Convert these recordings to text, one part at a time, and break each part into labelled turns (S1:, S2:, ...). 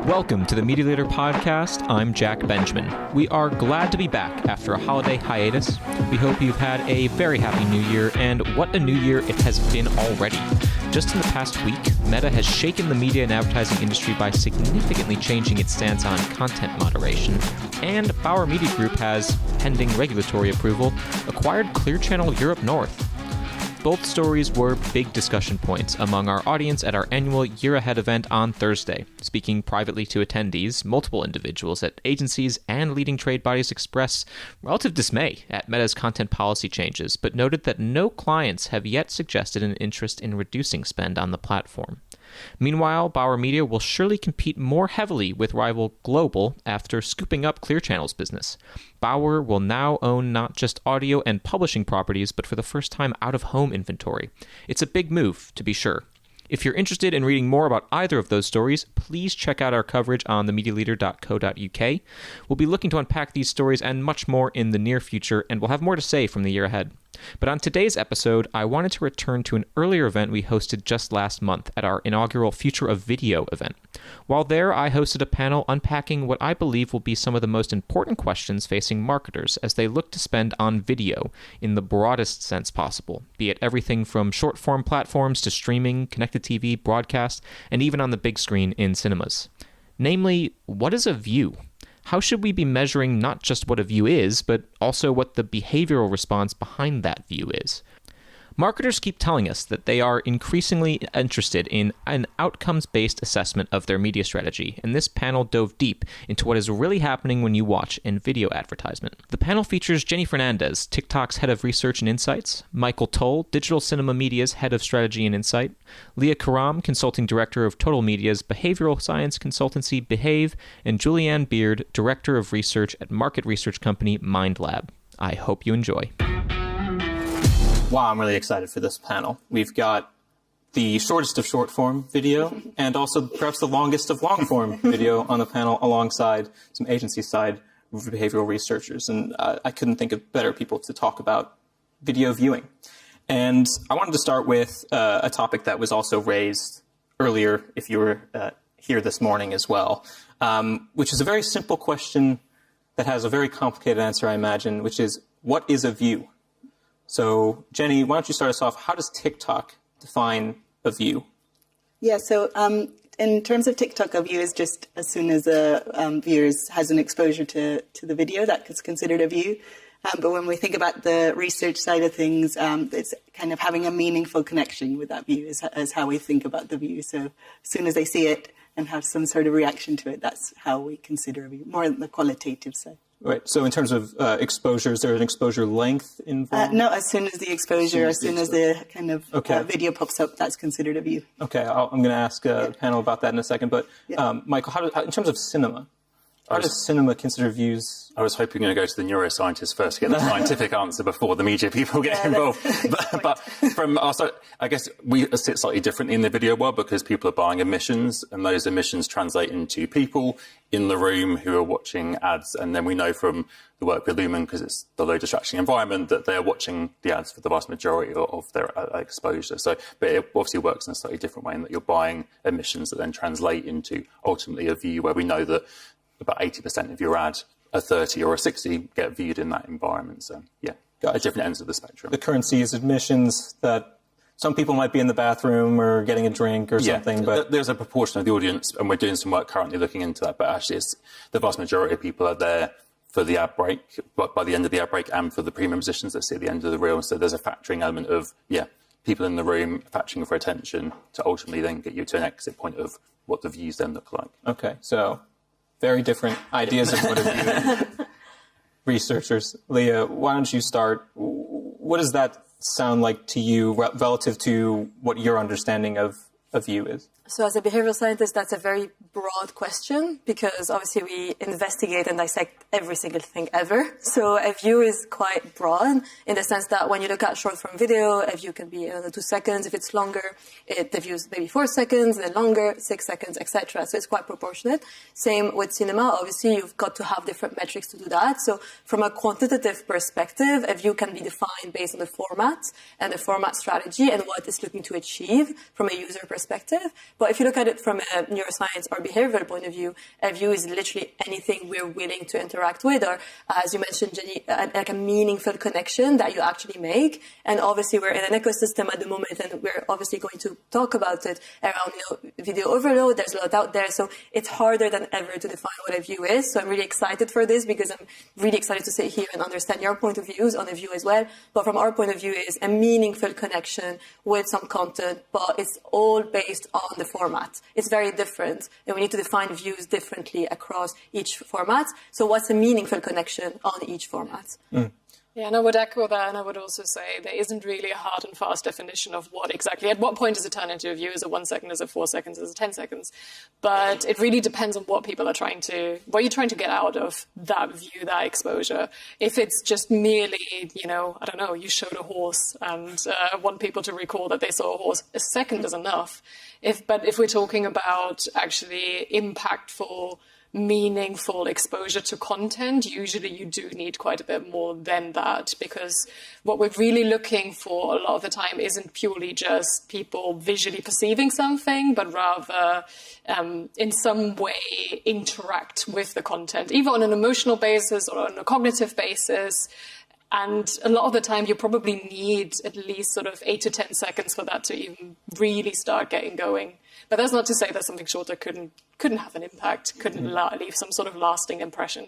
S1: Welcome to the Media Leader Podcast. I'm Jack Benjamin. We are glad to be back after a holiday hiatus. We hope you've had a very happy new year, and what a new year it has been already. Just in the past week, Meta has shaken the media and advertising industry by significantly changing its stance on content moderation, and Bauer Media Group has, pending regulatory approval, acquired Clear Channel Europe North. Both stories were big discussion points among our audience at our annual Year Ahead event on Thursday. Speaking privately to attendees, multiple individuals at agencies and leading trade bodies expressed relative dismay at Meta's content policy changes, but noted that no clients have yet suggested an interest in reducing spend on the platform. Meanwhile, Bauer Media will surely compete more heavily with rival Global after scooping up Clear Channel's business. Bauer will now own not just audio and publishing properties, but for the first time out-of-home inventory. It's a big move, to be sure. If you're interested in reading more about either of those stories, please check out our coverage on themedialeader.co.uk. We'll be looking to unpack these stories and much more in the near future, and we'll have more to say from the year ahead. But on today's episode, I wanted to return to an earlier event we hosted just last month at our inaugural Future of Video event. While there, I hosted a panel unpacking what I believe will be some of the most important questions facing marketers as they look to spend on video in the broadest sense possible, be it everything from short-form platforms to streaming, connected TV, broadcast, and even on the big screen in cinemas. Namely, what is a view? How should we be measuring not just what a view is, but also what the behavioral response behind that view is? Marketers keep telling us that they are increasingly interested in an outcomes-based assessment of their media strategy, and this panel dove deep into what is really happening when you watch in video advertisement. The panel features Jenny Fernandez, TikTok's head of research and insights, Michael Toll, Digital Cinema Media's head of strategy and insight, Leah Karam, consulting director of Total Media's behavioral science consultancy Behave, and Julianne Beard, director of research at market research company Mindlab. I hope you enjoy.
S2: Wow, I'm really excited for this panel. We've got the shortest of short-form video and also perhaps the longest of long-form video on the panel alongside some agency-side behavioral researchers. And I couldn't think of better people to talk about video viewing. And I wanted to start with a topic that was also raised earlier, if you were here this morning as well, which is a very simple question that has a very complicated answer, I imagine, which is, what is a view? So, Jenny, why don't you start us off? How does TikTok define a view?
S3: Yeah, so in terms of TikTok, a view is just as soon as a viewer has an exposure to the video, that is considered a view. But when we think about the research side of things, it's kind of having a meaningful connection with that view is how we think about the view. So as soon as they see it and have some sort of reaction to it, that's how we consider a view, more on the qualitative side.
S2: Right. So in terms of exposure, is there an exposure length involved?
S3: No, as soon as the exposure, as soon as the kind of video pops up, that's considered a view.
S2: Okay, I'm going to ask a panel about that in a second. But Michael, in terms of cinema, how does cinema consider views?
S4: I was hoping you were going to go to the neuroscientists first to get the scientific answer before the media people get involved. But from our side, I guess we sit slightly differently in the video world because people are buying emissions, and those emissions translate into people in the room who are watching ads. And then we know from the work with Lumen, because it's the low distraction environment, that they're watching the ads for the vast majority of their exposure. So, but it obviously works in a slightly different way in that you're buying emissions that then translate into ultimately a view where we know that about 80% of your ad, a 30 or a 60, get viewed in that environment. So, yeah, at different ends of the spectrum.
S2: The currency is admissions that some people might be in the bathroom or getting a drink or something. But
S4: there's a proportion of the audience, and we're doing some work currently looking into that. But actually, the vast majority of people are there for the ad break, but by the end of the ad break, and for the premium positions that sit at the end of the reel. So there's a factoring element of, people in the room factoring for attention to ultimately then get you to an exit point of what the views then look like.
S2: Okay, so very different ideas of what a view is. Researchers. Leah, why don't you start? What does that sound like to you relative to what your understanding of a view is?
S5: So as a behavioral scientist, that's a very broad question because obviously we investigate and dissect every single thing ever. So a view is quite broad in the sense that when you look at short-form video, a view can be 2 seconds. If it's longer, the view is maybe 4 seconds, then longer, 6 seconds, etc. So it's quite proportionate. Same with cinema. Obviously, you've got to have different metrics to do that. So from a quantitative perspective, a view can be defined based on the format and the format strategy and what it's looking to achieve from a user perspective. But if you look at it from a neuroscience or behavioral point of view, a view is literally anything we're willing to interact with, or as you mentioned, Jenny, like a meaningful connection that you actually make. And obviously we're in an ecosystem at the moment, and we're obviously going to talk about it around video overload. There's a lot out there, so it's harder than ever to define what a view is. So I'm really excited for this, because I'm really excited to sit here and understand your point of views on a view as well. But from our point of view, is a meaningful connection with some content, but it's all based on the format. It's very different, and we need to define views differently across each format. So what's a meaningful connection on each format?
S6: Yeah, and I would echo that, and I would also say there isn't really a hard and fast definition of what exactly, at what point does it turn into a view? Is it 1 second, is it 4 seconds, is it 10 seconds? But it really depends on what you're trying to get out of that view, that exposure. If it's just merely, I don't know, you showed a horse and want people to recall that they saw a horse, a second is enough. But if we're talking about actually impactful, meaningful exposure to content, usually you do need quite a bit more than that, because what we're really looking for a lot of the time isn't purely just people visually perceiving something, but rather in some way interact with the content, either on an emotional basis or on a cognitive basis. And a lot of the time, you probably need at least sort of 8 to 10 seconds for that to even really start getting going. But that's not to say that something shorter couldn't have an impact, couldn't leave some sort of lasting impression.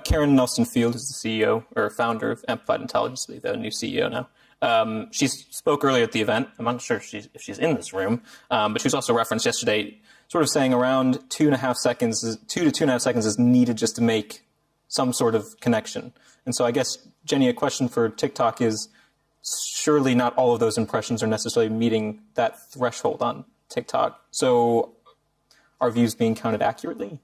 S2: Karen Nelson-Field is the CEO or founder of Amplified Intelligence, the new CEO now. She spoke earlier at the event. I'm not sure if she's in this room, but she was also referenced yesterday, sort of saying around 2.5 seconds, 2 to 2.5 seconds is needed just to make some sort of connection. And so I guess, Jenny, a question for TikTok is, surely not all of those impressions are necessarily meeting that threshold on TikTok. So are views being counted accurately?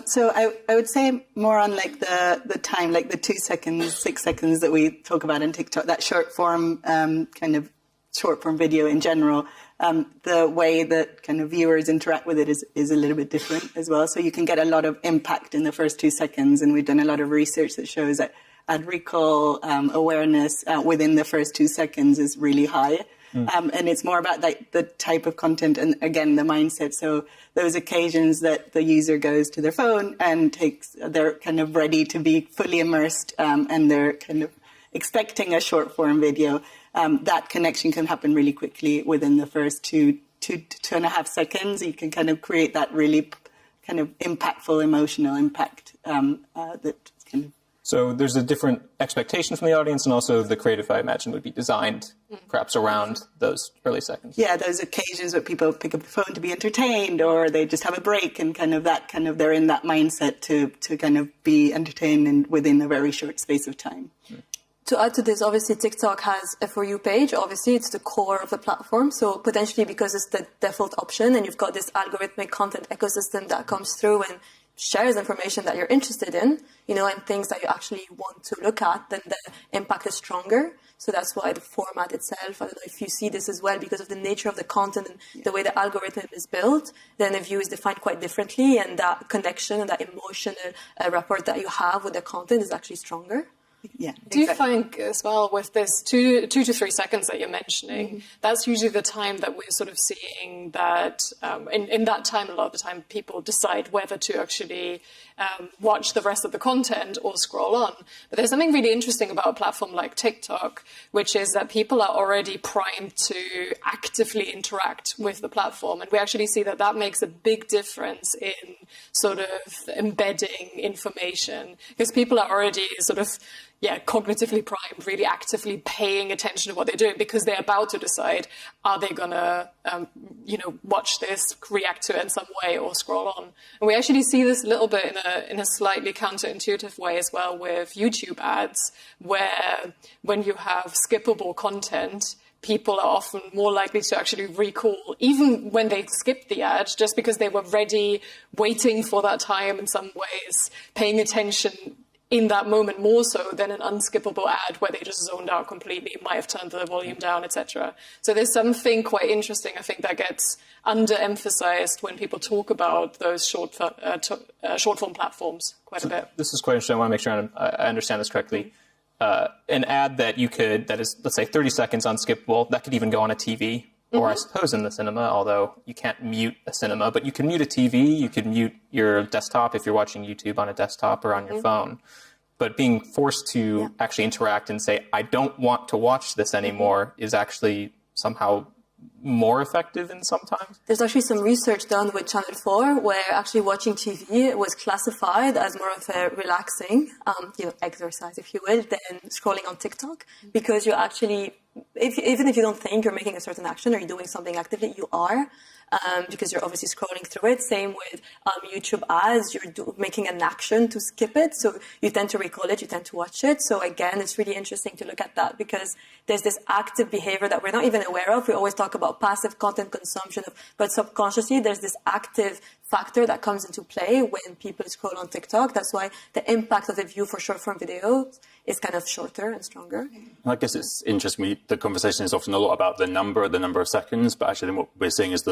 S3: So I would say more on like the time, like the 2 seconds, 6 seconds that we talk about in TikTok, that short form kind of short form video in general. The way that kind of viewers interact with it is a little bit different as well. So you can get a lot of impact in the first 2 seconds. And we've done a lot of research that shows that ad recall awareness within the first 2 seconds is really high. And it's more about the type of content and, again, the mindset. So those occasions that the user goes to their phone and they're kind of ready to be fully immersed and they're kind of expecting a short form video, that connection can happen really quickly within the first 2 to 2.5 seconds. You can kind of create that really kind of impactful emotional impact that kind of.
S2: So there's a different expectation from the audience, and also the creative, I imagine, would be designed perhaps around those early seconds.
S3: Yeah, those occasions where people pick up the phone to be entertained, or they just have a break, and they're in that mindset to kind of be entertained and within a very short space of time.
S5: To add to this, obviously TikTok has a For You page. Obviously, it's the core of the platform. So potentially, because it's the default option and you've got this algorithmic content ecosystem that comes through and shares information that you're interested in, and things that you actually want to look at, then the impact is stronger. So that's why the format itself, I don't know if you see this as well, because of the nature of the content and the way the algorithm is built, then a view is defined quite differently, and that connection and that emotional rapport that you have with the content is actually stronger.
S3: Yeah.
S6: Do you find as well with this 2 to 3 seconds that you're mentioning, that's usually the time that we're sort of seeing that in that time, a lot of the time people decide whether to actually watch the rest of the content or scroll on. But there's something really interesting about a platform like TikTok, which is that people are already primed to actively interact with the platform. And we actually see that makes a big difference in sort of embedding information, because people are already sort of cognitively primed, really actively paying attention to what they're doing, because they're about to decide, are they going to, watch this, react to it in some way, or scroll on. And we actually see this a little bit in a slightly counterintuitive way as well with YouTube ads, where when you have skippable content, people are often more likely to actually recall, even when they skipped the ad, just because they were ready, waiting for that time in some ways, paying attention in that moment more so than an unskippable ad where they just zoned out completely, might have turned the volume down, etc. So there's something quite interesting, I think, that gets underemphasized when people talk about those short form platforms quite a bit.
S2: This is quite interesting. I want to make sure I understand this correctly. An ad that is, let's say, 30 seconds unskippable, that could even go on a TV or I suppose in the cinema, although you can't mute a cinema, but you can mute a TV, you can mute your desktop if you're watching YouTube on a desktop or on your phone. But being forced to actually interact and say, I don't want to watch this anymore is actually somehow more effective in sometimes.
S5: There's actually some research done with Channel 4 where actually watching TV was classified as more of a relaxing, exercise, if you will, than scrolling on TikTok, because you actually, even if you don't think you're making a certain action or you're doing something actively, you are. Because you're obviously scrolling through it. Same with YouTube ads, you're making an action to skip it. So you tend to recall it, you tend to watch it. So again, it's really interesting to look at that because there's this active behavior that we're not even aware of. We always talk about passive content consumption, but subconsciously there's this active factor that comes into play when people scroll on TikTok. That's why the impact of a view for short form videos is kind of shorter and stronger.
S4: I guess it's interesting. The conversation is often a lot about the number of seconds, but actually what we're seeing is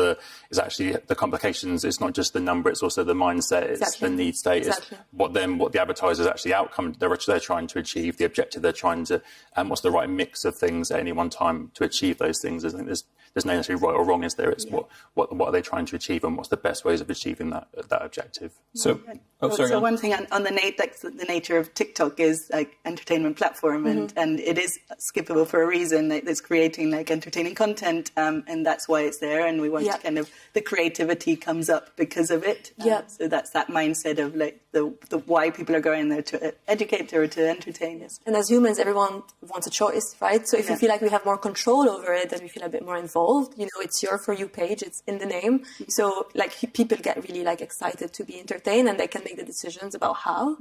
S4: actually the complications. It's not just the number; it's also the mindset, it's the need state, it's what the advertisers actually outcome they're trying to achieve, the objective they're trying to, and what's the right mix of things at any one time to achieve those things. I think there's no necessarily right or wrong, is there? It's what are they trying to achieve and what's the best ways of achieving that objective.
S2: So
S3: one thing on the nature of TikTok is like entertainment platform, and it is skippable for a reason. It's creating like entertaining content, and that's why it's there. And we want to kind of, the creativity comes up because of it. So that's that mindset of like the why people are going there, to educate or to entertain us.
S5: And as humans, everyone wants a choice, right? So if you feel like we have more control over it, then we feel a bit more involved. It's your For You page, it's in the name. So like people get really like excited to be entertained, and they can make the decisions about how.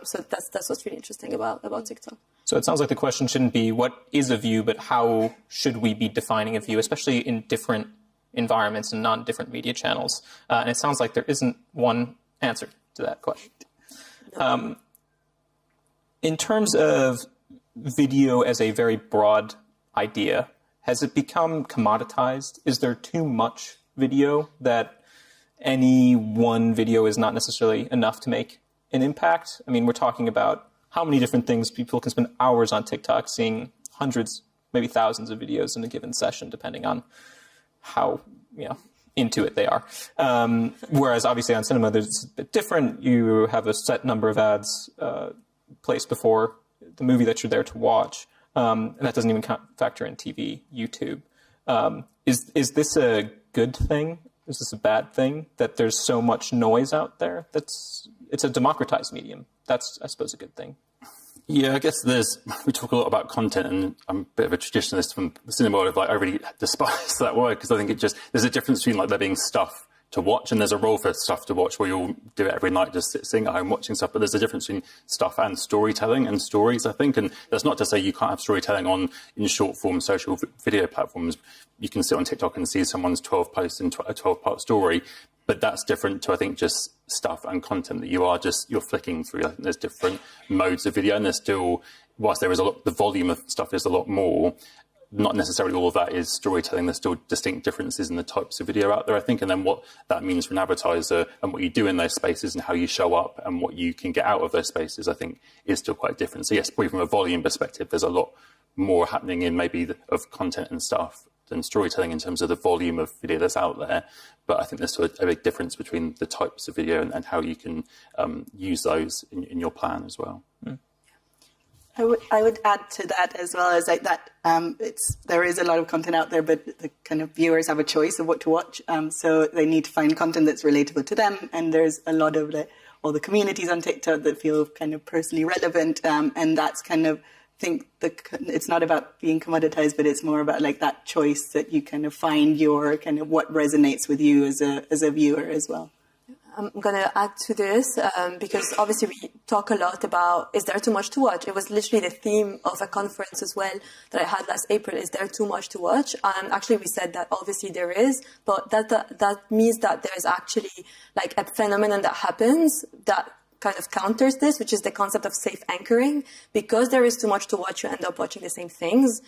S5: So that's what's really interesting about TikTok.
S2: So it sounds like the question shouldn't be what is a view, but how should we be defining a view, especially in different environments and non-different media channels. And it sounds like there isn't one answer to that question. No. In terms of video as a very broad idea, has it become commoditized? Is there too much video that any one video is not necessarily enough to make an impact? I mean, we're talking about how many different things people can spend hours on TikTok seeing hundreds, maybe thousands of videos in a given session, depending on how into it they are. Whereas obviously on cinema, there's a bit different. You have a set number of ads placed before the movie that you're there to watch. And that doesn't even factor in TV, YouTube. Is this a good thing? Is this a bad thing that there's so much noise out there? It's a democratized medium. That's, I suppose, a good thing.
S4: Yeah, I guess we talk a lot about content, and I'm a bit of a traditionalist from the cinema world. I really despise that word because I think there's a difference between like there being stuff to watch, and there's a role for stuff to watch where you'll do it every night, just sitting at home watching stuff. But there's a difference between stuff and storytelling and stories, I think. And that's not to say you can't have storytelling in short form social video platforms. You can sit on TikTok and see someone's 12 posts in a 12-part story. But that's different to, I think, just stuff and content that you're flicking through. I think there's different modes of video, and there's still, whilst there is the volume of stuff is a lot more, not necessarily all of that is storytelling. There's still distinct differences in the types of video out there, I think, and then what that means for an advertiser and what you do in those spaces and how you show up and what you can get out of those spaces, I think, is still quite different. So yes, probably from a volume perspective, there's a lot more happening in maybe of content and stuff than storytelling in terms of the volume of video that's out there. But I think there's still a big difference between the types of video and how you can use those in your plan as well. Mm.
S3: I would add to that as well as like that. There is a lot of content out there, but the kind of viewers have a choice of what to watch. So they need to find content that's relatable to them. And there's a lot of all the communities on TikTok that feel kind of personally relevant. And that's kind of, I think it's not about being commoditized, but it's more about like that choice that you kind of find your kind of what resonates with you as a viewer as well.
S5: I'm going to add to this because obviously we talk a lot about, is there too much to watch? It was literally the theme of a conference as well that I had last April. Is there too much to watch? And actually we said that obviously there is, but that means that there's actually like a phenomenon that happens that kind of counters this, which is the concept of safe anchoring. Because there is too much to watch, you end up watching the same things.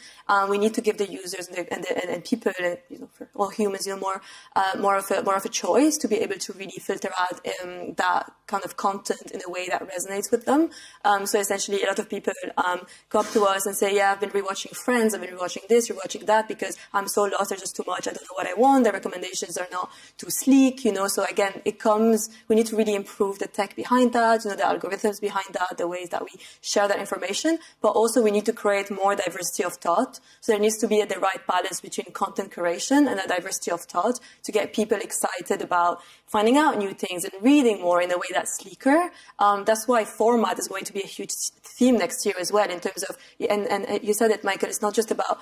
S5: We need to give the users and people, for all humans, more of a choice to be able to really filter out that kind of content in a way that resonates with them. So essentially, a lot of people come up to us and say, yeah, I've been rewatching Friends, I've been rewatching this, rewatching that, because I'm so lost, there's just too much, I don't know what I want, the recommendations are not too sleek, So again, we need to really improve the tech behind that, the algorithms behind that, the ways that we share that information, but also we need to create more diversity of thought. So there needs to be the right balance between content curation and a diversity of thought to get people excited about finding out new things and reading more in a way that's sleeker. That's why format is going to be a huge theme next year as well, in terms of, and you said it, Michael, it's not just about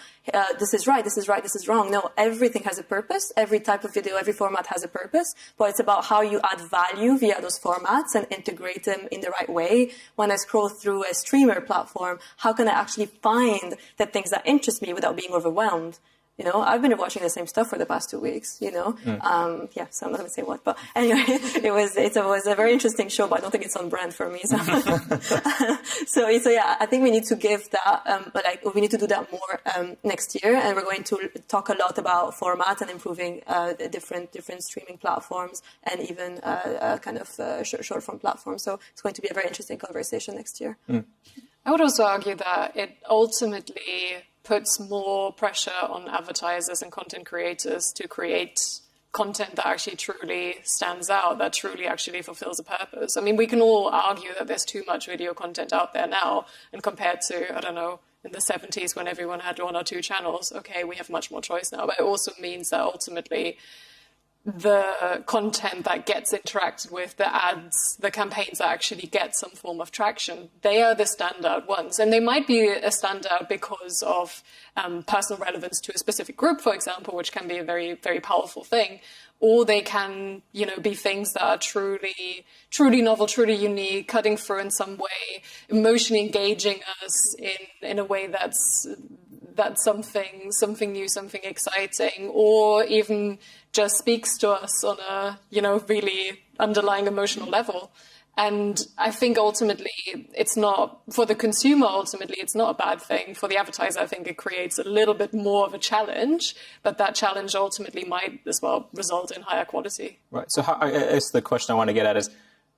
S5: this is right, this is right, this is wrong. No, everything has a purpose. Every type of video, every format has a purpose, but it's about how you add value via those formats and integrate them in the right way. When I scroll through a streamer platform, how can I actually find the things that interest me without being overwhelmed? I've been watching the same stuff for the past 2 weeks, so I'm not going to say what, but anyway, it was a very interesting show, but I don't think it's on brand for me. So, so yeah, I think we need to give that, we need to do that more next year, and we're going to talk a lot about format and improving different streaming platforms and even short form platforms. So it's going to be a very interesting conversation next year.
S6: I would also argue that it ultimately puts more pressure on advertisers and content creators to create content that actually truly stands out, that truly actually fulfills a purpose. I mean, we can all argue that there's too much video content out there now, and compared to, I don't know, in the 70s when everyone had 1 or 2 channels, okay, we have much more choice now, but it also means that ultimately the content that gets interacted with, the ads, the campaigns that actually get some form of traction, they are the standout ones. And they might be a standout because of personal relevance to a specific group, for example, which can be a very, very powerful thing. Or they can, be things that are truly, truly novel, truly unique, cutting through in some way, emotionally engaging us in a way that's something new, something exciting, or even just speaks to us on a, really underlying emotional level. And I think ultimately it's not, for the consumer, ultimately it's not a bad thing. For the advertiser, I think it creates a little bit more of a challenge, but that challenge ultimately might as well result in higher quality.
S2: Right. So I guess the question I want to get at is,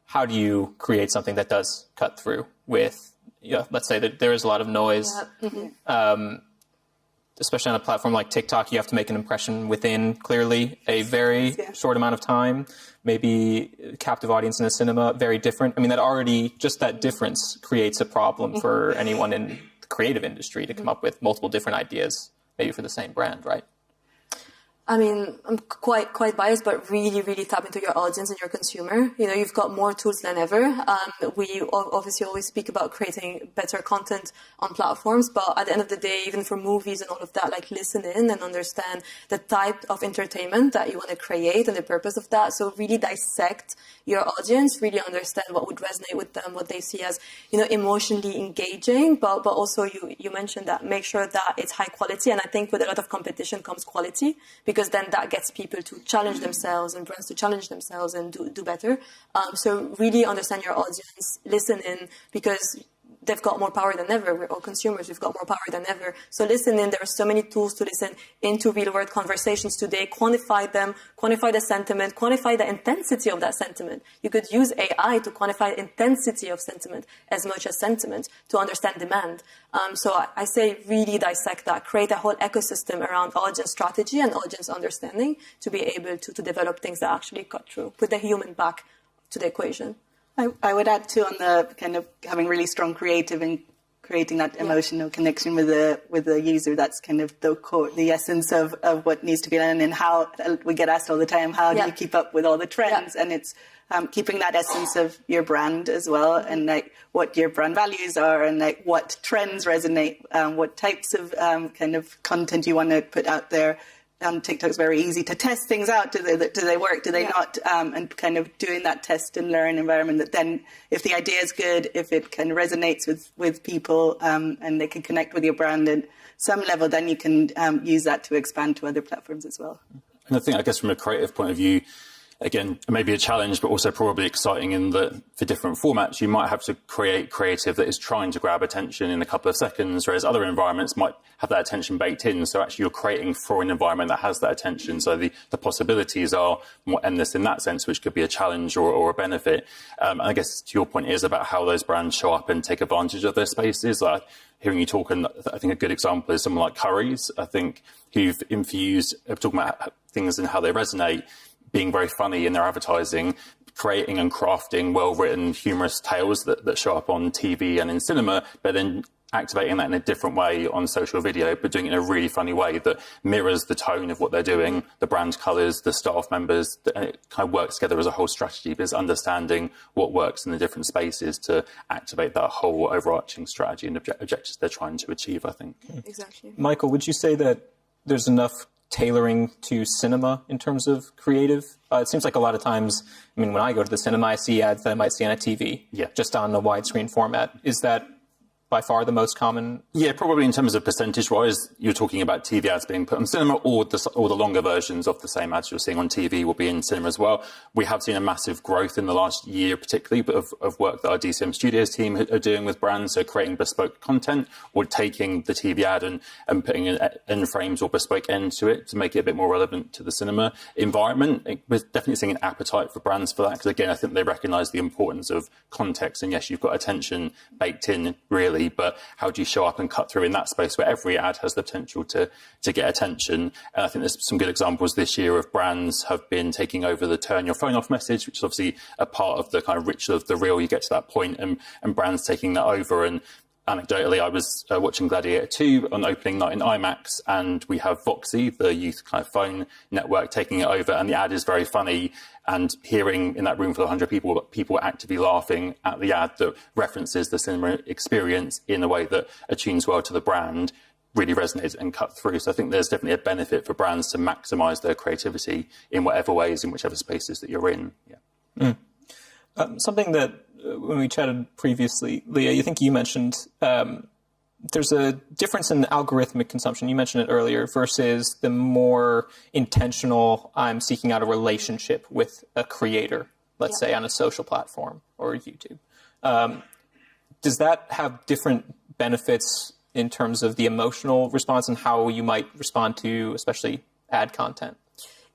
S2: how do you create something that does cut through with, let's say that there is a lot of noise.
S5: Yeah. Mm-hmm.
S2: Especially on a platform like TikTok, you have to make an impression within clearly a very short amount of time. Maybe captive audience in a cinema, very different. I mean, just that difference creates a problem for anyone in the creative industry to come up with multiple different ideas, maybe for the same brand, right?
S5: I mean, I'm quite biased, but really, really tap into your audience and your consumer. You've got more tools than ever. We obviously always speak about creating better content on platforms, but at the end of the day, even for movies and all of that, listen in and understand the type of entertainment that you want to create and the purpose of that. So really dissect your audience, really understand what would resonate with them, what they see as, emotionally engaging, but also you mentioned that make sure that it's high quality. And I think with a lot of competition comes quality, because then that gets people to challenge themselves and brands to challenge themselves and do better. So really understand your audience, listen in, because they've got more power than ever. We're all consumers. We've got more power than ever. So listen in. There are so many tools to listen into real-world conversations today. Quantify them, quantify the sentiment, quantify the intensity of that sentiment. You could use AI to quantify the intensity of sentiment as much as sentiment to understand demand. So I say really dissect that. Create a whole ecosystem around audience strategy and audience understanding to be able to develop things that actually cut through. Put the human back to the equation.
S3: I would add too, on the kind of having really strong creative and creating that emotional connection with the user. That's kind of the core, the essence of what needs to be done, and how we get asked all the time, how do you keep up with all the trends? And it's keeping that essence of your brand as well, and what your brand values are, and what trends resonate, what types of kind of content you want to put out there. TikTok's very easy to test things out. Do they work? Do they not? And kind of doing that test and learn environment that then, if the idea is good, if it kind of resonates with people, and they can connect with your brand at some level, then you can use that to expand to other platforms as well.
S4: And I think, I guess, from a creative point of view, again, maybe a challenge, but also probably exciting in that for different formats, you might have to create creative that is trying to grab attention in a couple of seconds, whereas other environments might have that attention baked in. So actually you're creating for an environment that has that attention. So the possibilities are more endless in that sense, which could be a challenge or a benefit. And I guess to your point is about how those brands show up and take advantage of their spaces. Like hearing you talk, and I think a good example is someone like Currys, I think, who've infused, talking about things and how they resonate, being very funny in their advertising, creating and crafting well-written, humorous tales that show up on TV and in cinema, but then activating that in a different way on social video, but doing it in a really funny way that mirrors the tone of what they're doing, the brand colours, the staff members, and it kind of works together as a whole strategy, but it's understanding what works in the different spaces to activate that whole overarching strategy and objectives they're trying to achieve, I think.
S5: Exactly.
S2: Michael, would you say that there's enough tailoring to cinema in terms of creative? It seems like a lot of times, I mean, when I go to the cinema, I see ads that I might see on a TV, just on a widescreen format. Is that by far the most common?
S4: Yeah, probably in terms of percentage-wise, you're talking about TV ads being put on cinema, or the longer versions of the same ads you're seeing on TV will be in cinema as well. We have seen a massive growth in the last year, particularly, of work that our DCM Studios team are doing with brands, so creating bespoke content or taking the TV ad and putting in frames or bespoke end to it to make it a bit more relevant to the cinema environment. We're definitely seeing an appetite for brands for that, because again, I think they recognise the importance of context, and yes, you've got attention baked in, really, but how do you show up and cut through in that space where every ad has the potential to get attention? And I think there's some good examples this year of brands have been taking over the turn your phone off message, which is obviously a part of the kind of ritual of the reel. You get to that point, and brands taking that over. And anecdotally, I was watching Gladiator 2 on opening night in IMAX, and we have Voxy, the youth kind of phone network, taking it over, and the ad is very funny. And hearing in that room full of 100 people actively laughing at the ad that references the cinema experience in a way that attunes well to the brand really resonates and cut through. So I think there's definitely a benefit for brands to maximise their creativity in whatever ways, in whichever spaces that you're in. Yeah.
S2: Something that when we chatted previously, Leah, I think you mentioned there's a difference in algorithmic consumption. You mentioned it earlier versus the more intentional, I'm seeking out a relationship with a creator, let's say on a social platform or YouTube. Does that have different benefits in terms of the emotional response and how you might respond to especially ad content?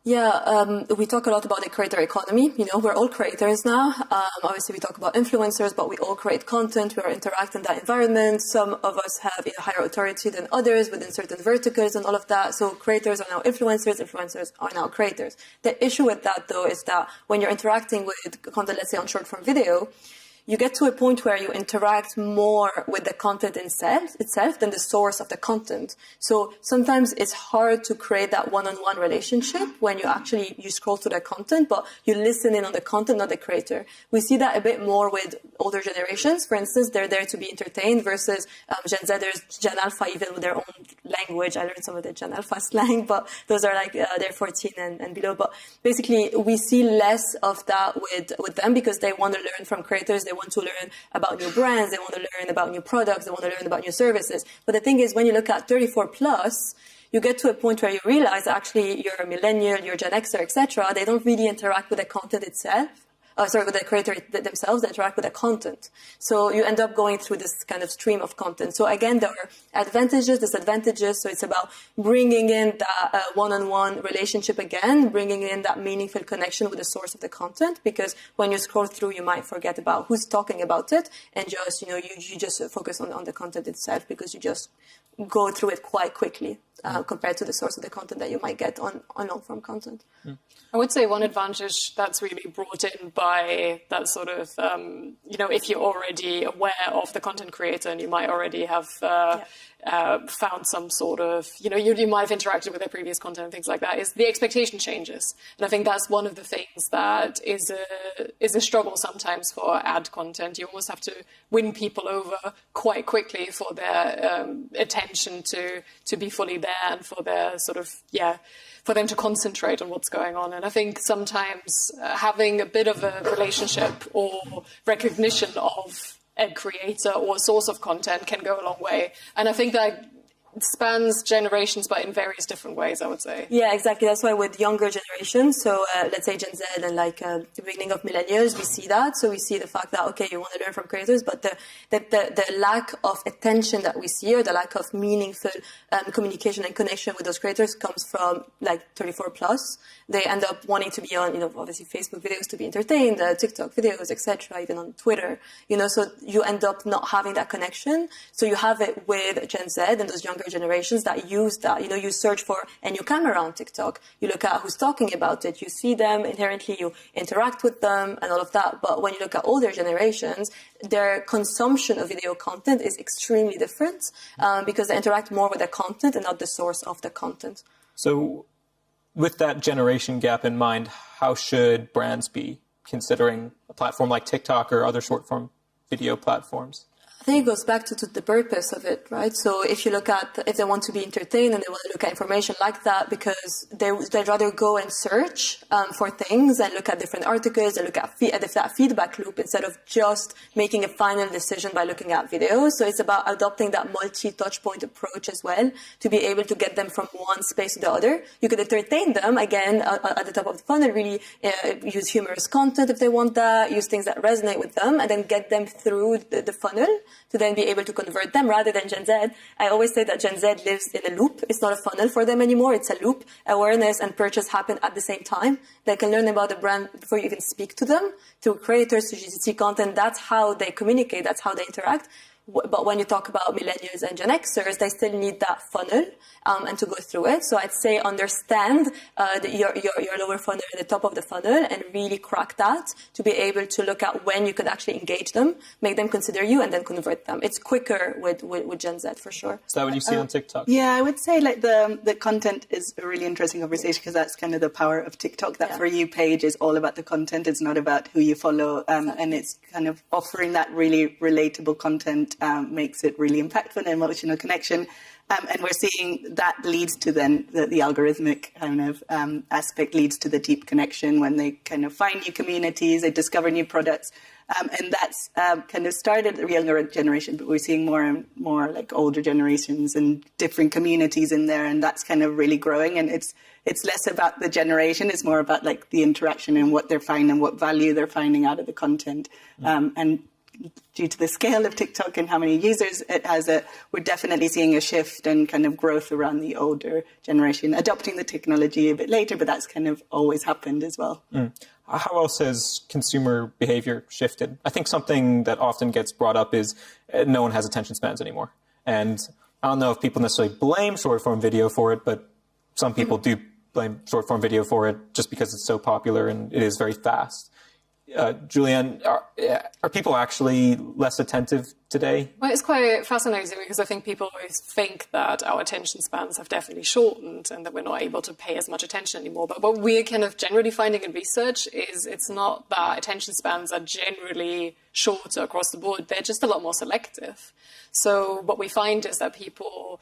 S5: Yeah, we talk a lot about the creator economy. You know, we're all creators now. Obviously, we talk about influencers, but we all create content. We are interact in that environment. Some of us have a higher authority than others within certain verticals and all of that. So creators are now influencers. Influencers are now creators. The issue with that, though, is that when you're interacting with content, let's say on short-form video, you get to a point where you interact more with the content itself than the source of the content. So sometimes it's hard to create that one-on-one relationship when you scroll through the content, but you listen in on the content, not the creator. We see that a bit more with older generations. For instance, they're there to be entertained versus Gen Zers, Gen Alpha, even with their own language. I learned some of the Gen Alpha slang, but those are like, they're 14 and below. But basically, we see less of that with them because they want to learn from creators. They want to learn about new brands. They want to learn about new products. They want to learn about new services. But the thing is, when you look at 34 plus, you get to a point where you realize actually you're a millennial, you're Gen Xer, etc. They don't really interact with the content itself. With the creator themselves, they interact with the content. So you end up going through this kind of stream of content. So again, there are advantages, disadvantages. So it's about bringing in that one-on-one relationship again, bringing in that meaningful connection with the source of the content. Because when you scroll through, you might forget about who's talking about it, and just you just focus on the content itself because you just go through it quite quickly compared to the source of the content that you might get on long-form content.
S6: I would say one advantage that's really brought in by that sort of, if you're already aware of the content creator and you might already have found some sort of, you might have interacted with their previous content and things like that, is the expectation changes. And I think that's one of the things that is a struggle sometimes for ad content. You almost have to win people over quite quickly for their attention to be fully there and for their sort of, for them to concentrate on what's going on. And I think sometimes having a bit of a relationship or recognition of a creator or a source of content can go a long way. And I think that spans generations, but in various different ways, I would say.
S5: Yeah, exactly. That's why with younger generations, so let's say Gen Z and the beginning of millennials, we see that. So we see the fact that, okay, you want to learn from creators, but the lack of attention that we see, or the lack of meaningful communication and connection with those creators, comes from 34 plus. They end up wanting to be on, obviously Facebook videos to be entertained, TikTok videos, etc., even on Twitter, so you end up not having that connection. So you have it with Gen Z and those younger generations that use that. You search for a new camera on TikTok, you look at who's talking about it, you see them inherently, you interact with them and all of that. But when you look at older generations, their consumption of video content is extremely different because they interact more with the content and not the source of the content.
S2: So with that generation gap in mind, how should brands be considering a platform like TikTok or other short-form video platforms?
S5: I think it goes back to the purpose of it, right? So if you look at, if they want to be entertained and they want to look at information like that, because they'd rather go and search for things and look at different articles and look at that feedback loop instead of just making a final decision by looking at videos. So it's about adopting that multi-touch point approach as well to be able to get them from one space to the other. You could entertain them, again, at the top of the funnel, really use humorous content if they want that, use things that resonate with them, and then get them through the funnel to then be able to convert them rather than Gen Z. I always say that Gen Z lives in a loop. It's not a funnel for them anymore. It's a loop. Awareness and purchase happen at the same time. They can learn about the brand before you even speak to them, to creators, to GCC content. That's how they communicate. That's how they interact. But when you talk about millennials and Gen Xers, they still need that funnel and to go through it. So I'd say understand your lower funnel and the top of the funnel and really crack that to be able to look at when you could actually engage them, make them consider you, and then convert them. It's quicker with Gen Z for sure.
S2: Is that what you see on TikTok?
S3: Yeah, I would say the content is a really interesting conversation because that's kind of the power of TikTok. That For You page is all about the content. It's not about who you follow. And it's kind of offering that really relatable content makes it really impactful and emotional connection. And we're seeing that leads to then the algorithmic kind of aspect leads to the deep connection when they kind of find new communities, they discover new products. And that's kind of started the younger generation, but we're seeing more and more like older generations and different communities in there. And that's kind of really growing. And it's less about the generation. It's more about like the interaction and what they're finding, what value they're finding out of the content. And due to the scale of TikTok and how many users it has, we're definitely seeing a shift and kind of growth around the older generation, adopting the technology a bit later, but that's kind of always happened as well.
S2: How else has consumer behavior shifted? I think something that often gets brought up is no one has attention spans anymore. And I don't know if people necessarily blame short-form video for it, but some people do blame short-form video for it just because it's so popular and it is very fast. Julianne, are people actually less attentive today?
S6: Well, it's quite fascinating because I think people always think that our attention spans have definitely shortened and that we're not able to pay as much attention anymore. But what we're kind of generally finding in research is it's not that attention spans are generally shorter across the board. They're just a lot more selective. So what we find is that people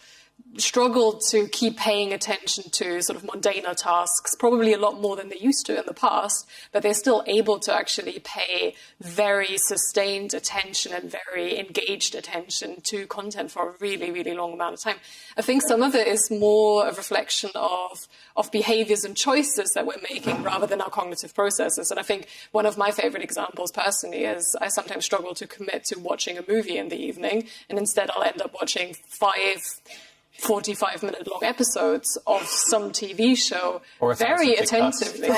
S6: struggle to keep paying attention to sort of mundaner tasks, probably a lot more than they used to in the past, but they're still able to actually pay very sustained attention and very engaged attention to content for a really, really long amount of time. I think some of it is more a reflection of behaviors and choices that we're making rather than our cognitive processes. And I think one of my favorite examples personally is I sometimes struggle to commit to watching a movie in the evening, and instead I'll end up watching 45-minute long episodes of some TV show very attentively.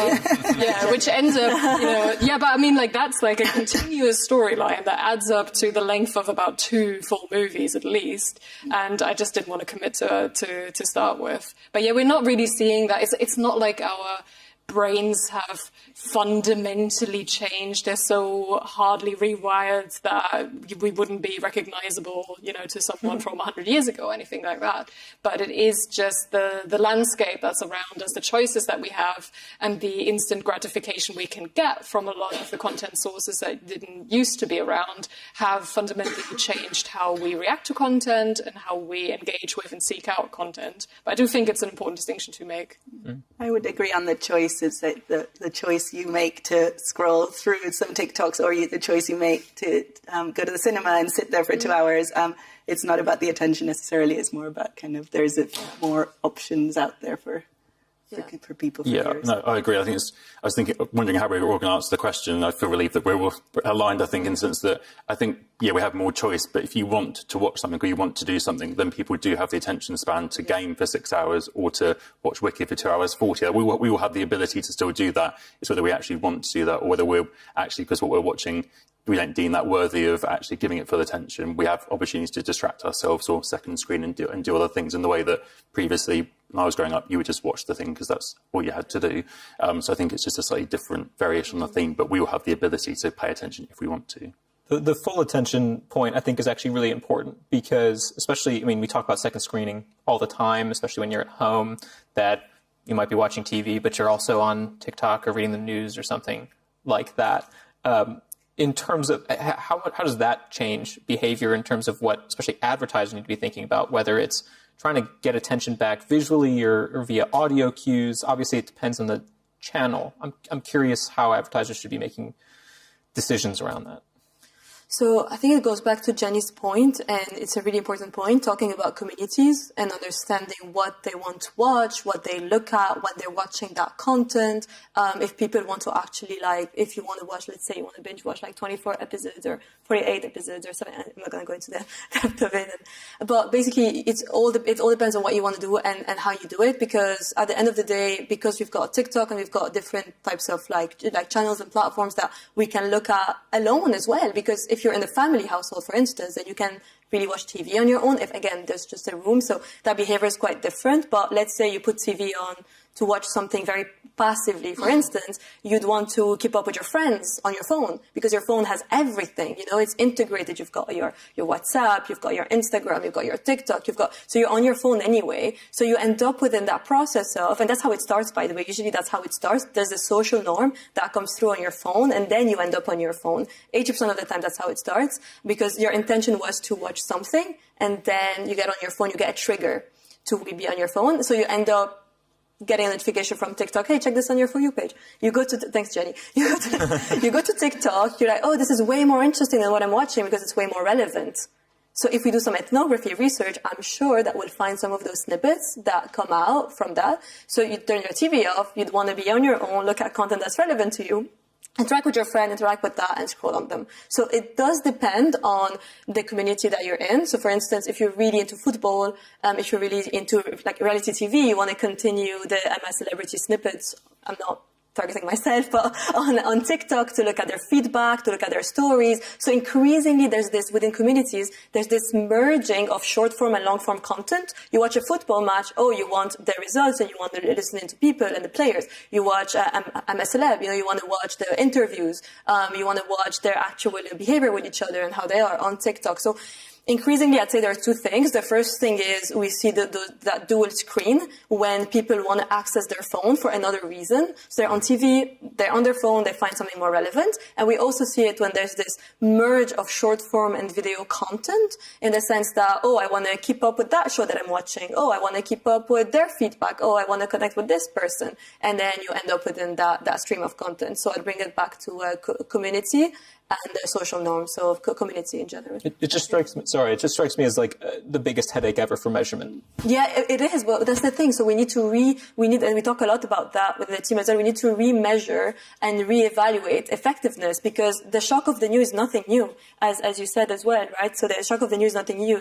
S6: Which ends up, but I mean, like, that's like a continuous storyline that adds up to the length of about 2 full movies at least. And I just didn't want to commit to start with. But yeah, we're not really seeing that. It's not like our brains have fundamentally changed. They're so hardly rewired that we wouldn't be recognizable, to someone from 100 years ago, anything like that. But it is just the landscape that's around us, the choices that we have, and the instant gratification we can get from a lot of the content sources that didn't used to be around have fundamentally changed how we react to content and how we engage with and seek out content. But I do think it's an important distinction to make.
S3: I would agree on the choice It's like the choice you make to scroll through some TikToks, or the choice you make to go to the cinema and sit there for 2 hours. It's not about the attention necessarily. It's more about kind of there's more options out there for people.
S4: No, I agree. I was wondering how we were going to answer the question. I feel relieved that we're all aligned, I think, in the sense that I think, we have more choice, but if you want to watch something or you want to do something, then people do have the attention span to game for 6 hours or to watch Wiki for 2 hours 40. We will have the ability to still do that. It's whether we actually want to do that or whether we're actually, because what we're watching, we don't deem that worthy of actually giving it full attention. We have opportunities to distract ourselves or second screen and do other things in the way that previously, when I was growing up, you would just watch the thing because that's all you had to do. So I think it's just a slightly different variation on the theme, but we will have the ability to pay attention if we want to.
S2: The full attention point, I think, is actually really important because, especially, we talk about second screening all the time, especially when you're at home, that you might be watching TV, but you're also on TikTok or reading the news or something like that. In terms of how does that change behavior in terms of what, especially advertisers need to be thinking about, whether it's trying to get attention back visually or via audio cues? Obviously, it depends on the channel. I'm curious how advertisers should be making decisions around that.
S5: So I think it goes back to Jenny's point, and it's a really important point, talking about communities and understanding what they want to watch, what they look at, when they're watching that content. If people want to actually, if you want to watch, let's say you want to binge watch 24 episodes or 48 episodes or something. I'm not going to go into the depth of it. But basically, it all depends on what you want to do and how you do it, because at the end of the day, because we've got TikTok and we've got different types of like channels and platforms that we can look at alone as well, because if you're in a family household, for instance, then you can really watch TV on your own. If, again, there's just a room, so that behavior is quite different. But let's say you put TV on to watch something very passively, for instance, you'd want to keep up with your friends on your phone because your phone has everything, it's integrated. You've got your WhatsApp, you've got your Instagram, you've got your TikTok, so you're on your phone anyway. So you end up within that process of, and that's how it starts, by the way. Usually that's how it starts. There's a social norm that comes through on your phone, and then you end up on your phone. 80% of the time, that's how it starts, because your intention was to watch something, and then you get on your phone, you get a trigger to be on your phone. So you end up getting a notification from TikTok, hey, check this on your For You page. You go to, thanks, Jenny. You go to TikTok, you're like, oh, this is way more interesting than what I'm watching because it's way more relevant. So if we do some ethnography research, I'm sure that we'll find some of those snippets that come out from that. So you turn your TV off, you'd want to be on your own, look at content that's relevant to you, interact with your friend, interact with that, and scroll on them. So it does depend on the community that you're in. So for instance, if you're really into football, if you're really into reality TV, you want to continue the MS celebrity snippets. I'm not targeting myself, but on TikTok, to look at their feedback, to look at their stories. So increasingly, within communities, there's this merging of short form and long form content. You watch a football match, you want the results and you want to listen to people and the players. You watch I'm a celeb, you want to watch the interviews. You want to watch their actual behavior with each other and how they are on TikTok. So increasingly, I'd say there are two things. The first thing is we see that dual screen when people want to access their phone for another reason. So they're on TV, they're on their phone, they find something more relevant. And we also see it when there's this merge of short form and video content, in the sense that, I want to keep up with that show that I'm watching. I want to keep up with their feedback. I want to connect with this person. And then you end up within that stream of content. So I'd bring it back to community and the social norms of community in general.
S2: It just strikes me as the biggest headache ever for measurement.
S5: Yeah, it is, but that's the thing. So we need, and we talk a lot about that with the team as well. We need to re-measure and re-evaluate effectiveness, because the shock of the new is nothing new, as you said as well, right? So the shock of the new is nothing new,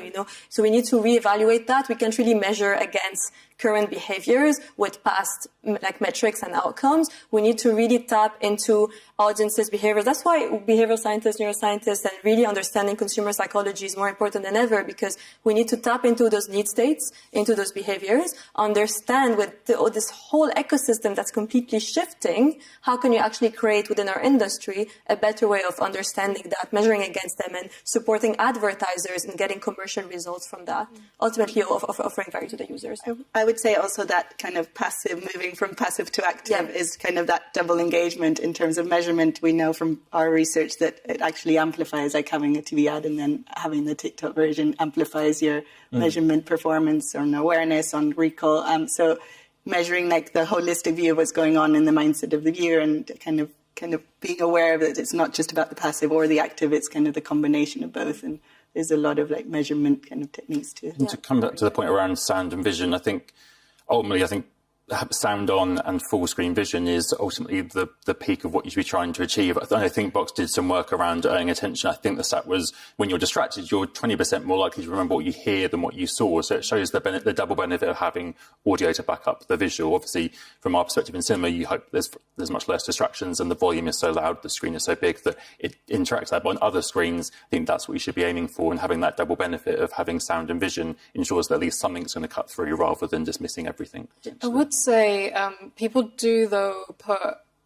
S5: So we need to re-evaluate that. We can't really measure against current behaviors with past metrics and outcomes. We need to really tap into audiences' behaviors. That's why behavioral scientists, neuroscientists, and really understanding consumer psychology is more important than ever, because we need to tap into those need states, into those behaviors, understand with this whole ecosystem that's completely shifting, how can you actually create within our industry a better way of understanding that, measuring against them, and supporting advertisers and getting commercial results from that, ultimately offering value to the users.
S3: I would say also that kind of moving from passive to active is kind of that double engagement in terms of measurement. We know from our research that it actually amplifies, like having a TV ad and then having the TikTok version amplifies your measurement performance on awareness, on recall. So measuring like the holistic view of what's going on in the mindset of the viewer, and kind of being aware that it's not just about the passive or the active, it's kind of the combination of both. And there's a lot of like measurement kind of techniques to.
S4: And to come back to the point around sound and vision, I think ultimately, sound on and full screen vision is ultimately the peak of what you should be trying to achieve. I think Box did some work around earning attention. I think the stat was when you're distracted, you're 20% more likely to remember what you hear than what you saw. So it shows the double benefit of having audio to back up the visual. Obviously, from our perspective in cinema, you hope there's much less distractions and the volume is so loud, the screen is so big that it interacts that. But on other screens, I think that's what you should be aiming for, and having that double benefit of having sound and vision ensures that at least something's going to cut through rather than just missing everything.
S6: I would say people do, though,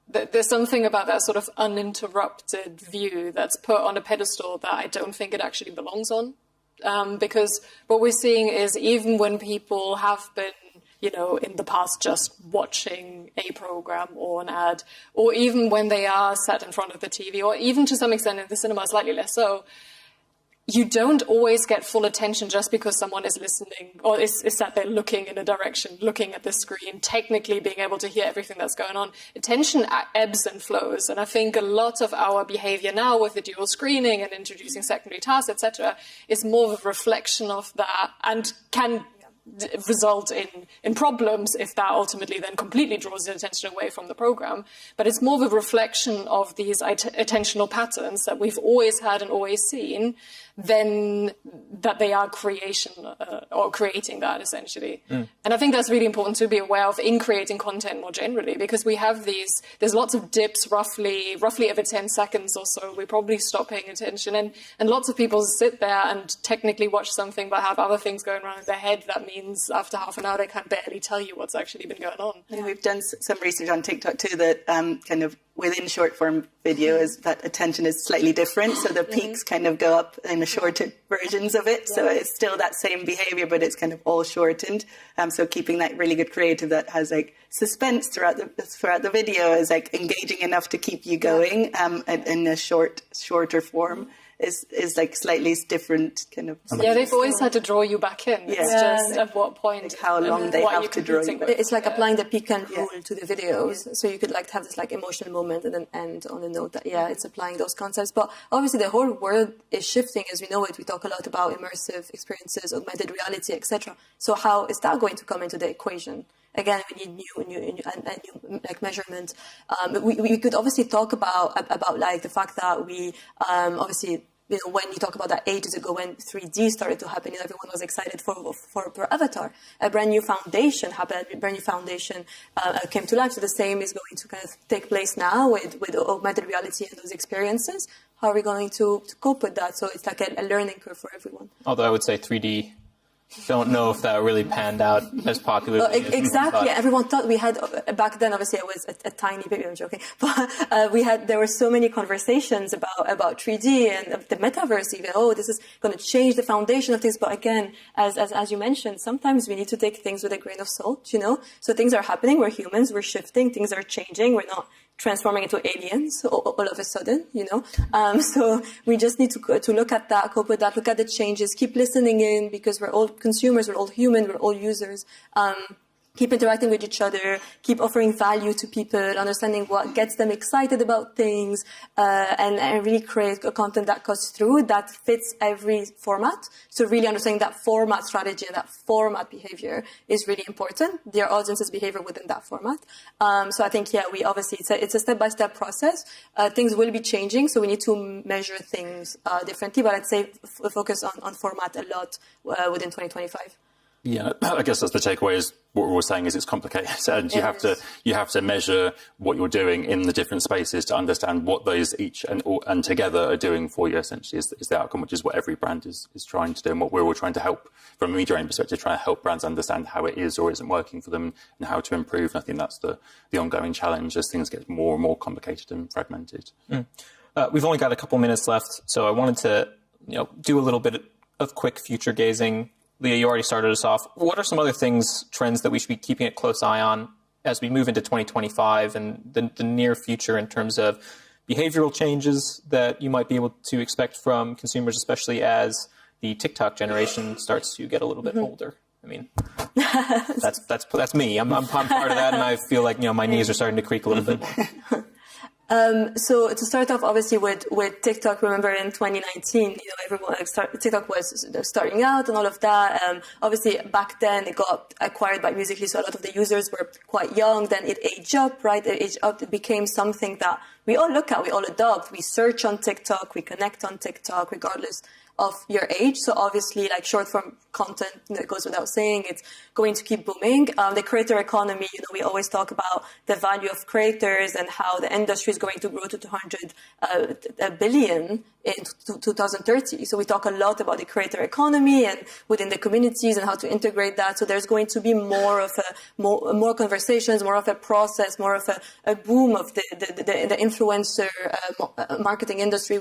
S6: there's something about that sort of uninterrupted view that's put on a pedestal that I don't think it actually belongs on. Because what we're seeing is even when people have been, in the past just watching a program or an ad, or even when they are sat in front of the TV, or even to some extent in the cinema, slightly less so, you don't always get full attention just because someone is listening or is sat there looking in a direction, looking at the screen, technically being able to hear everything that's going on. Attention ebbs and flows. And I think a lot of our behavior now with the dual screening and introducing secondary tasks, etc., is more of a reflection of that and can result in problems if that ultimately then completely draws the attention away from the program. But it's more of a reflection of these attentional patterns that we've always had and always seen than that they are or creating that, essentially. And I think that's really important to be aware of in creating content more generally, because we have there's lots of dips roughly every 10 seconds or so. We probably stop paying attention, and lots of people sit there and technically watch something but have other things going on in their head. That means after half an hour they can barely tell you what's actually been going on.
S3: And we've done some research on TikTok too that kind of within short form video is that attention is slightly different. So the peaks kind of go up in the shorter versions of it. So it's still that same behavior, but it's kind of all shortened. So keeping that really good creative that has like suspense throughout the video is like engaging enough to keep you going in a shorter form. Is like slightly different kind of.
S6: They've always had to draw you back in. It's just at what point,
S3: like how long they have to draw you back.
S5: It's like applying the peak and rule to the videos. So you could like have this like emotional moment and then end on a note that it's applying those concepts. But obviously the whole world is shifting as we know it. We talk a lot about immersive experiences, augmented reality, etc. So how is that going to come into the equation? Again, we need new like measurement. We could obviously talk about like the fact that we obviously, when you talk about that ages ago when 3D started to happen, everyone was excited for Avatar. A brand new foundation happened. A brand new foundation came to life. So the same is going to kind of take place now with augmented reality and those experiences. How are we going to cope with that? So it's like a learning curve for everyone.
S2: Although I would say 3D. Don't know if that really panned out as popularly.
S5: Exactly. Everyone thought we had back then. Obviously, I was a tiny baby. I'm joking, but there were so many conversations about 3D and the metaverse. Even this is going to change the foundation of things. But again, as you mentioned, sometimes we need to take things with a grain of salt. So things are happening. We're humans. We're shifting. Things are changing. We're not transforming into aliens all of a sudden, so we just need to look at that, cope with that, look at the changes, keep listening in, because we're all consumers, we're all human, we're all users. Keep interacting with each other, keep offering value to people, understanding what gets them excited about things, and really create a content that cuts through, that fits every format. So really understanding that format strategy and that format behavior is really important. Their audience's behavior within that format. So I think, we obviously, it's a step-by-step process. Things will be changing, so we need to measure things differently, but I'd say focus on format a lot within 2025.
S4: Yeah, I guess that's the takeaway. Is what we're saying is it's complicated, and you have to measure what you're doing in the different spaces to understand what those each and together are doing for you. Essentially, is the outcome, which is what every brand is trying to do, and what we're all trying to help from a media perspective, trying to help brands understand how it is or isn't working for them and how to improve. And I think that's the ongoing challenge as things get more and more complicated and fragmented.
S2: We've only got a couple minutes left, so I wanted to do a little bit of quick future gazing. Leah, you already started us off. What are some other trends that we should be keeping a close eye on as we move into 2025 and the near future in terms of behavioral changes that you might be able to expect from consumers, especially as the TikTok generation starts to get a little bit older? I mean, that's me. I'm part of that, and I feel like, my knees are starting to creak a little bit.
S5: So to start off, obviously with TikTok, remember in 2019, everyone TikTok was starting out and all of that. Obviously back then it got acquired by Musical.ly, so a lot of the users were quite young. Then it aged up, right? It aged up. It became something that we all look at, we all adopt. We search on TikTok, we connect on TikTok, regardless of your age. So obviously, like short form content, it goes without saying, it's going to keep booming. The creator economy, we always talk about the value of creators and how the industry is going to grow to 200 billion in 2030. So we talk a lot about the creator economy and within the communities and how to integrate that. So there's going to be more more conversations, more of a process, more of a boom of the influencer marketing industry.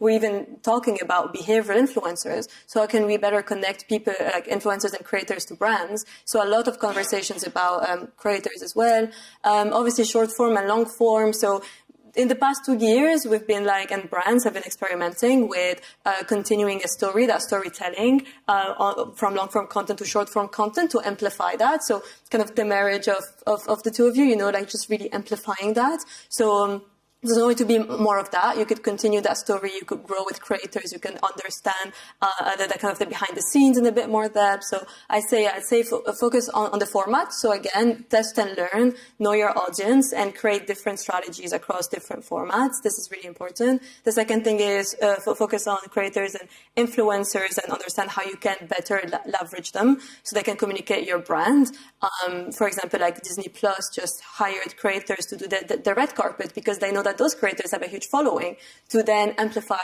S5: We're even talking about behavioural influencers. So how can we better connect people, like influencers and creators, to brands? So a lot of conversations about creators as well. Obviously short form and long form. So in the past 2 years, we've been and brands have been experimenting with continuing a story, that storytelling, from long form content to short form content to amplify that. So kind of the marriage of the two of you, just really amplifying that. So there's going to be more of that. You could continue that story. You could grow with creators. You can understand the kind of the behind the scenes in a bit more depth. So I'd say focus on the format. So again, test and learn, know your audience, and create different strategies across different formats. This is really important. The second thing is focus on creators and influencers and understand how you can better leverage them so they can communicate your brand. For example, like Disney Plus just hired creators to do the red carpet because they know that those creators have a huge following to then amplify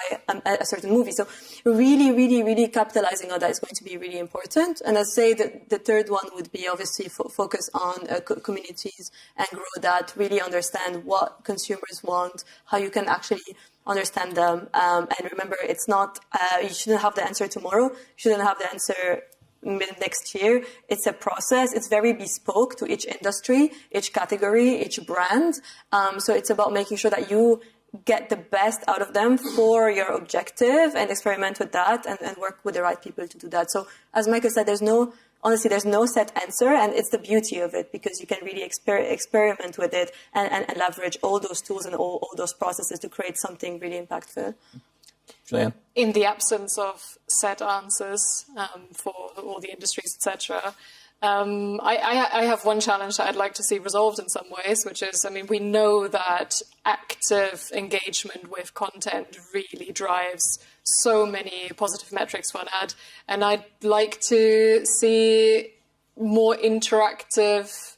S5: a certain movie. So really, really, really capitalizing on that is going to be really important. And I'd say that the third one would be obviously focus on communities and grow that, really understand what consumers want, how you can actually understand them. And remember, it's not, you shouldn't have the answer tomorrow. You shouldn't have the answer next year. It's a process. It's very bespoke to each industry, each category, each brand. So it's about making sure that you get the best out of them for your objective and experiment with that and work with the right people to do that. So as Michael said, there's no set answer, and it's the beauty of it because you can really experiment with it and leverage all those tools and all those processes to create something really impactful.
S2: Julianne?
S6: In the absence of set answers for all the industries, etc., I have one challenge that I'd like to see resolved in some ways, which is, we know that active engagement with content really drives so many positive metrics for an ad, and I'd like to see more interactive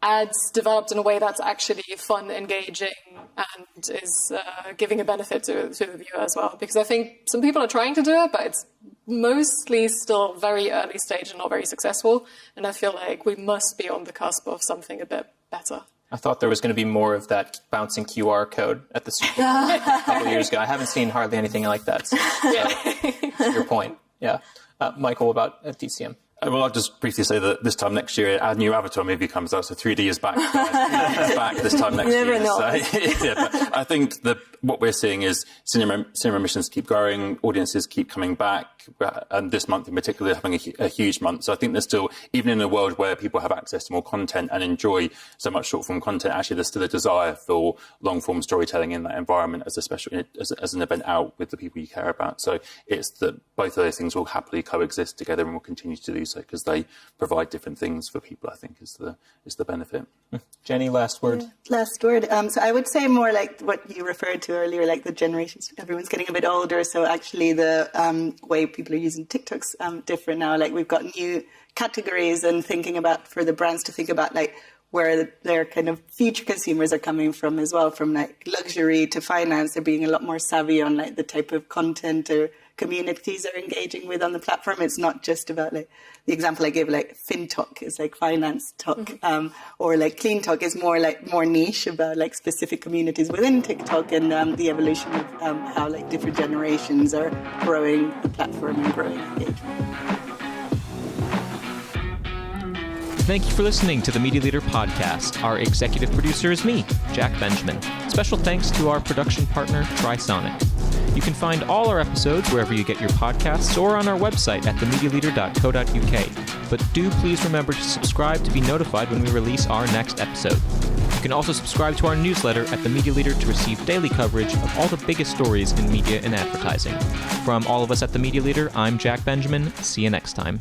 S6: ads developed in a way that's actually fun, engaging, and is giving a benefit to the viewer as well. Because I think some people are trying to do it, but it's mostly still very early stage and not very successful. And I feel like we must be on the cusp of something a bit better.
S2: I thought there was going to be more of that bouncing QR code at the Super Bowl a couple of years ago. I haven't seen hardly anything like that. So to your point. Yeah. Michael, about DCM?
S4: Well, I'll just briefly say that this time next year, our new Avatar movie comes out, so 3D is back. 3D is back this time next year.
S5: Never know.
S4: So, yeah, but I think what we're seeing is cinema emissions keep growing, audiences keep coming back, and this month in particular having a huge month. So I think there's still, even in a world where people have access to more content and enjoy so much short-form content, actually there's still a desire for long-form storytelling in that environment as an event out with the people you care about. So it's that both of those things will happily coexist together and will continue to do so because they provide different things for people, I think, is the benefit.
S2: Jenny, last word.
S3: Last word. So I would say more like what you referred to earlier, like the generations, everyone's getting a bit older. So actually the way people are using TikTok's different now. Like we've got new categories and thinking about for the brands to think about like where their kind of future consumers are coming from as well, from like luxury to finance. They're being a lot more savvy on like the type of content or communities are engaging with on the platform. It's not just about like the example I gave, like FinTalk is like finance talk, or like Clean Talk is more niche about like specific communities within TikTok and the evolution of how like different generations are growing the platform and growing engagement.
S1: Thank you for listening to the Media Leader Podcast. Our executive producer is me, Jack Benjamin. Special thanks to our production partner, Trisonic. You can find all our episodes wherever you get your podcasts or on our website at themedialeader.co.uk. But do please remember to subscribe to be notified when we release our next episode. You can also subscribe to our newsletter at The Media Leader to receive daily coverage of all the biggest stories in media and advertising. From all of us at The Media Leader, I'm Jack Benjamin. See you next time.